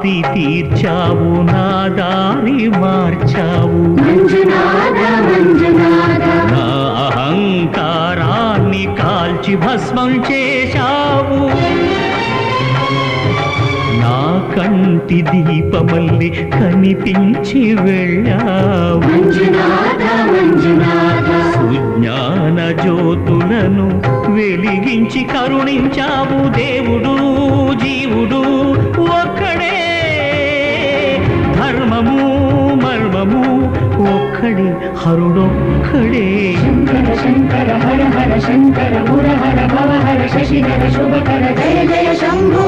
ఆర్తి తీర్చావు నా దారి మార్చావు నా అహంకారాన్ని కాల్చి భస్మం చేశావు నా కంటి దీపమల్లి కనిపించి వెళ్ళావు సుజ్ఞాన జ్యోతులను వెలిగించి కరుణించావు దేవుడు జీవుడు ఒక్కడే ధర్మము మర్మము ఒక్కడే హరుడొక్కడే శంకర శంకర హర హర శంకర ముర హర భవ హర శశిధర శుభకర జయ జయ శంభో